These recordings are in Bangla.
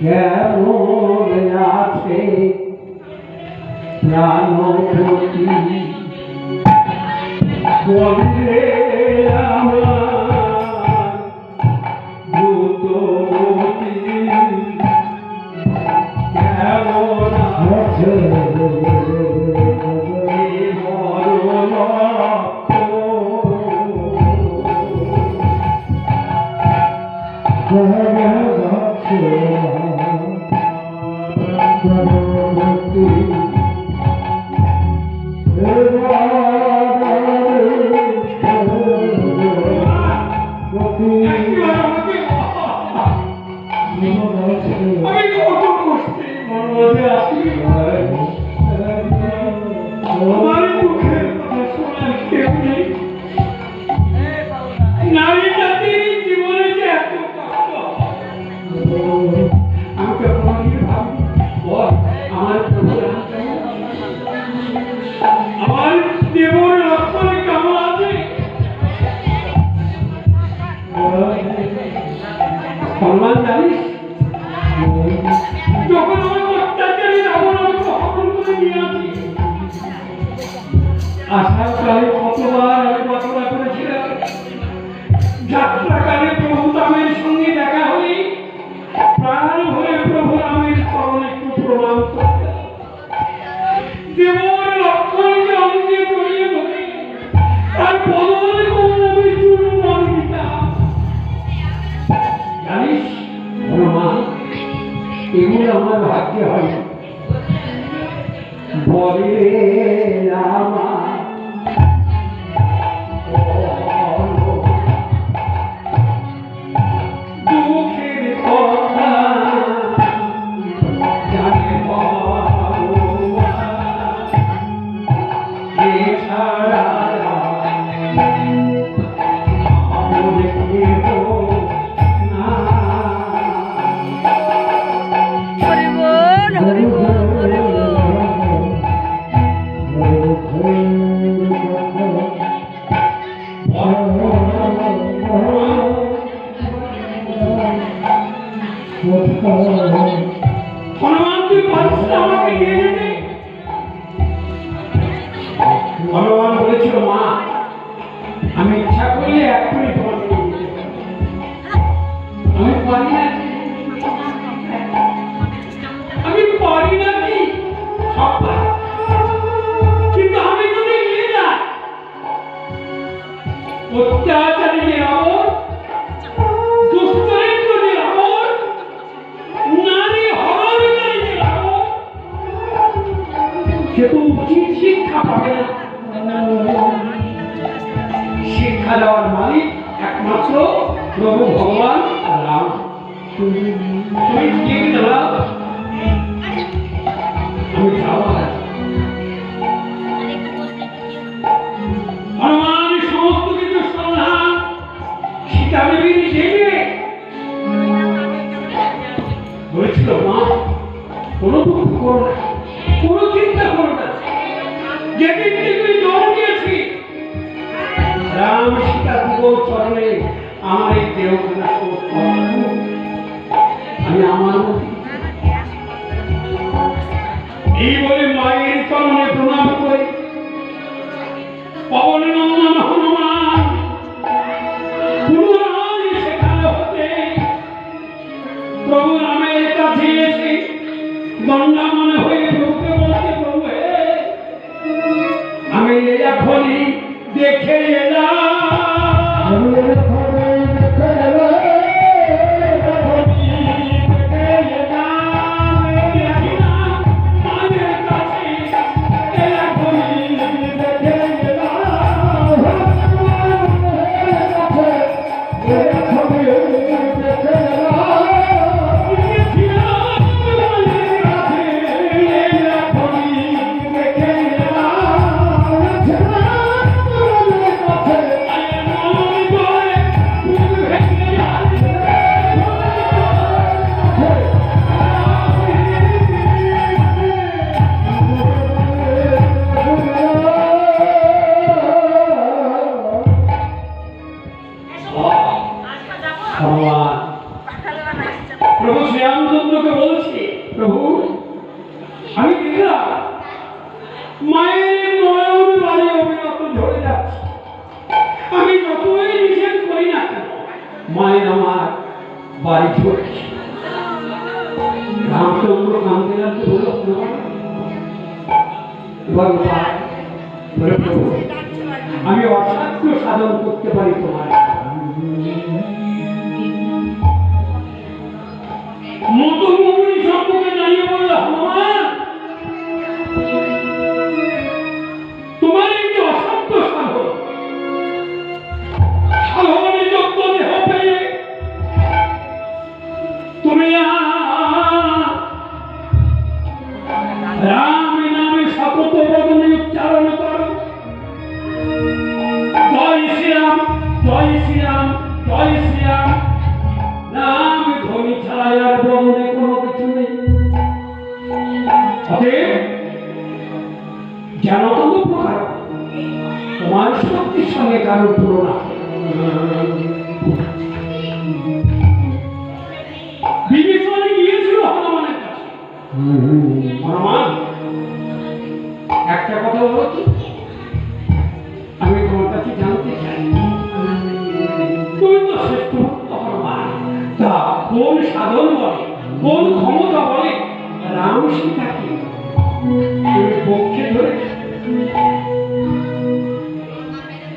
কেমন আছে প্রাণপতি বলে আমার ভূতমতি কেমন আছে সম্মান জানিস যখন আমার অত্যাচারী রাবণ আমাকে হরণ করে নিয়ে আসি আসার কালে কতবার আমি বাসনা করেছিলাম যাত্রাকালে প্রভু রামের সঙ্গে দেখা হলে প্রাণ ভরে প্রভু রামের চরণ একটু প্রণাম করতে দেবর লক্ষ্মণকে অঙ্গে জড়িয়ে ধরে তার বদল কৌরবের চূর্ণ দিতাম জানিস হনুমান এগুলো আমার ভাগ্যে হয় বলে আমার দুঃখের কথা জানে এছাড়া হনুমান তুই পারছিস আমাকে নিয়ে যেতে হনুমান বলেছিল মা আমি ইচ্ছা করলে এক্ষুনি তোমাকে নিয়ে যেতে আমি পারি না আমি পারি না কি সব পারি কিন্তু আমি যদি নিয়ে যাই অত্যাচারী যে রাবণ দুষ্টরিত্র যে রাবণ নারী হরণকারী যে রাবণ সে তো উচিত শিক্ষা পাবে না শিক্ষা দেওয়ার মালিক একমাত্র প্রভু ভগবান রাম তুমি ঠিক দাও আমি যাবো হনুমান সমস্ত কিছু সন্ধান সীতা দেবীর জেগে বলেছিল মা কোনো দুঃখ করো না কোনো চিন্তা করো না যেদিন তুমি জন্ম দিয়েছি রাম সীতা দুটো চরণে আমার এই দেহখানা আমি আমার এই বলে মায়ের চরণে প্রণাম করে পবন নন্দন হনুমান পুনরায় সেখানে হতে প্রভু রামের কাছে এসে দণ্ডায়মান হয়ে প্রভুকে বলতে প্রভু আমি এখনই দেখে এলাম প্রভু আমি দেখলাম মায়ের নয়ন বাড়ি অবিরত ঝরে যাচ্ছে। আমি যতই নিষেধ করি না কেন মায়ের আমার বাড়ি ঝরছে। রামচন্দ্র কাঁদতে কাঁদতে বলল প্রভু আমি অসাধ্য সাধন করতে পারি তোমার মতো মুনি সম্পর্কে জানিয়ে বলল হনুমান তোমার এই যে অসাধ্য সাধন সাধনে যোগ্য দেহ পেয়ে তুমি রাম নামে শপথ বদনে উচ্চারণ করো জয় শ্রীরাম জয় শ্রীরাম জয় শ্রীরাম নাম ধ্বনি ছাড়া আর বদনে কোনো কিছু নেই। যেন তত প্রকার তোমার শক্তির সঙ্গে কারোর তুলনা বিভীষণ গিয়েছিল হনুমানের কাছে। হনুমান একটা কথা বলো কি আমি তোমার কাছে জানতে চাই তুমি তো শ্রেষ্ঠ ভক্ত হনুমান তা কোন সাধন বলে কোন ক্ষমতা বলে রাম সীতাকে তুমি পক্ষে ধরে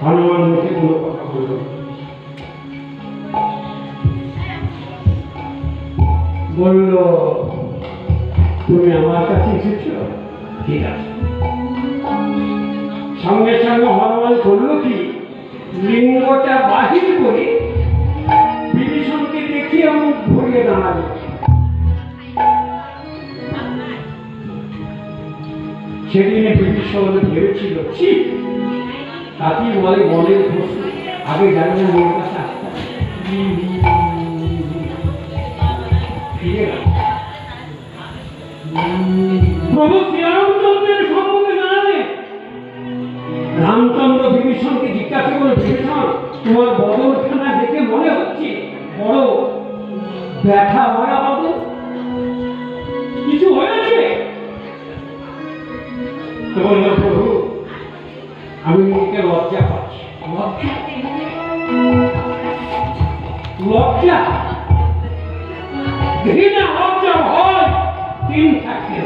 হনুমান মুখে কোনো কথা বলল বলল তুমি আমার কাছে এসেছ ঠিক আছে। সঙ্গে সঙ্গে হনুমান করলো কি লিঙ্গটা বাহির করে বিভীষণকে দেখিয়ে মুখ ঘুরিয়ে দাঁড়ালো। সেদিনে বিভীষণ ভেবেছিল ঠিক তাকে বলে বনের ঘোষ আগে জানি না মেয়ের কাছে আসতে ফিরে গেল। প্রভু শ্রীরামচন্দ্রের সম্মুখে দাঁড়ালে রামচন্দ্র বিভীষণকে জিজ্ঞাসা করে বিভীষণ তোমার বদনখানা দেখে মনে হচ্ছে বড় ব্যথা ভরা বদন কিছু হয়েছে? বলল প্রভু আমি নিজেকে লজ্জা পাচ্ছি। লজ্জা ঘৃণা লজ্জা ভয় তিন থাকে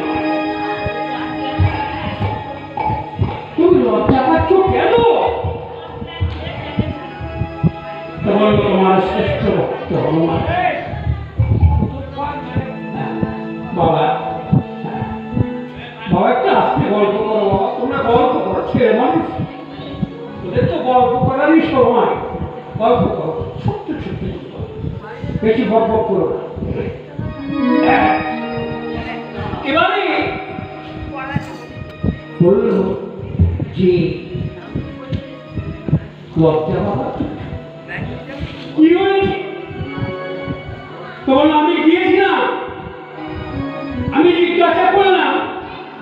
তুমি লজ্জা পাচ্ছ কেন? বলল তোমার শ্রেষ্ঠ ভক্ত হনুমান। বাবা বাবা একটা আস্তে গল্প করো বাবা তোমরা গল্প করো ছেলে মানুষ ওদের তো গল্প করারই সময় গল্প করো ছোট্ট ছোট্ট বেশি গল্প করো না। এবারে বলল যে লজ্জা বাবা কি হয়েছে? তখন আমি গিয়েছিলাম আমি জিজ্ঞাসা করলাম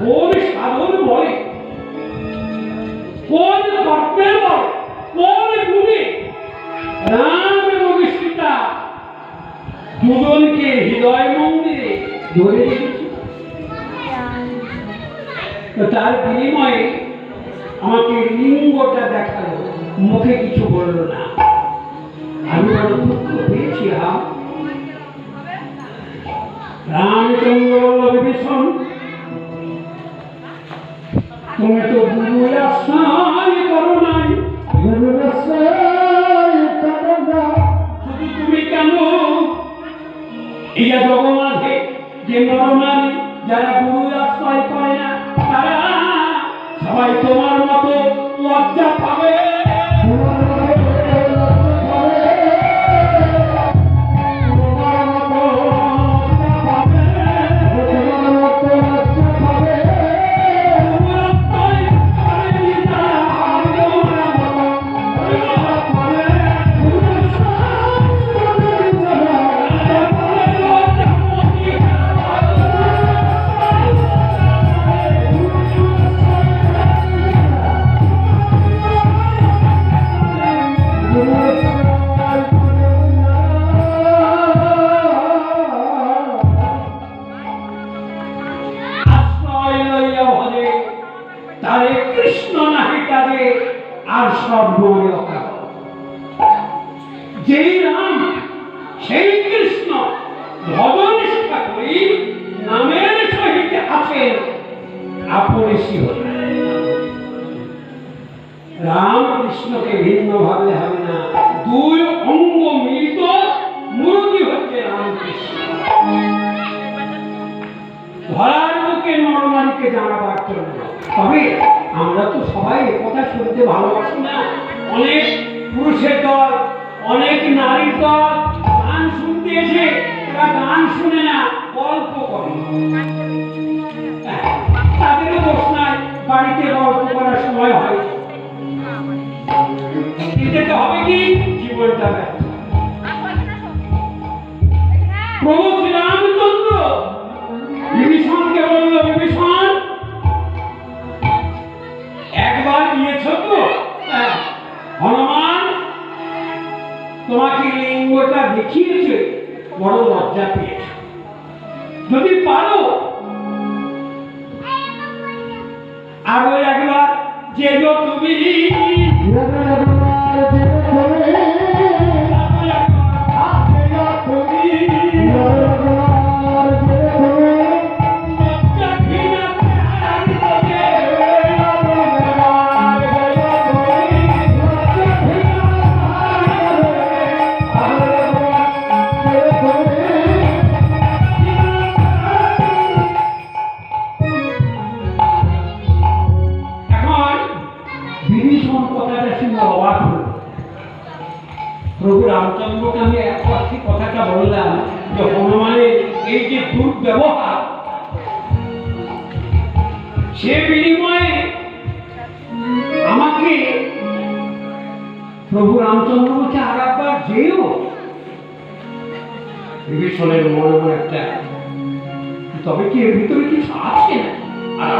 কোন সাধন বলে কোন কর্মের বলে কোন গুণে রাম এবং সীতা দুজনকে হৃদয় মন্দিরে ধরে রেখেছিল। তার বিনিময়ে আমাকে লিঙ্গটা দেখালো মুখে কিছু বলল না। আমি বড় দুঃখ পেয়েছি। রামচন্দ্র বলল বিভীষণ তুমি তো গুরু আশ্রয় করো নাই শুধু তুমি কেন এই জগমাঝে যে নরনারী যারা গুরু আশ্রয় করে না তারা সবাই তোমার মতো লজ্জা পাবে। আর সব মনে রক্ষা করো। যেই রাম সেই কৃষ্ণ ভজনিষ্ঠা করি নামের সহিত আছেন আপনি শিহরে। রাম কৃষ্ণকে ভিন্ন ভাবে হবে না, দুই অঙ্গ মিলিত মূর্তি হচ্ছে রামকৃষ্ণ। ধরার মুখে নরনারীকে জানাবার জন্য। তবে আমরা তো সবাই কথা শুনতে ভালোবাসি না। অনেক পুরুষের দল, অনেক নারীর দল গান শুনতে এসে এরা গান শুনে না, গল্প করে। তাদেরও দোষ নাই, বাড়িতে গল্প করার সময় হয়। এতে তো হবে কি জীবনটা ব্যর্থ। প্রভু শ্রীরামচন্দ্র বিভীষণকে বলল, বিভীষণ একবার গিয়েছ তো হনুমান তোমাকে লিঙ্গটা দেখিয়েছে, বড় লজ্জা পেয়েছে। যদি পারো আরো একবার যে তুমি প্রভু রামচন্দ্রকে আমি একটি কথাটা বললাম যে হনুমানের এই যে দুর্ব্যবহার, সে বিনিময়ে আমাকে প্রভু রামচন্দ্র বলছে আর একবার যেও। বিভীষণের মনে একটা, তবে কি এর ভিতরে কিছু আছে না? আর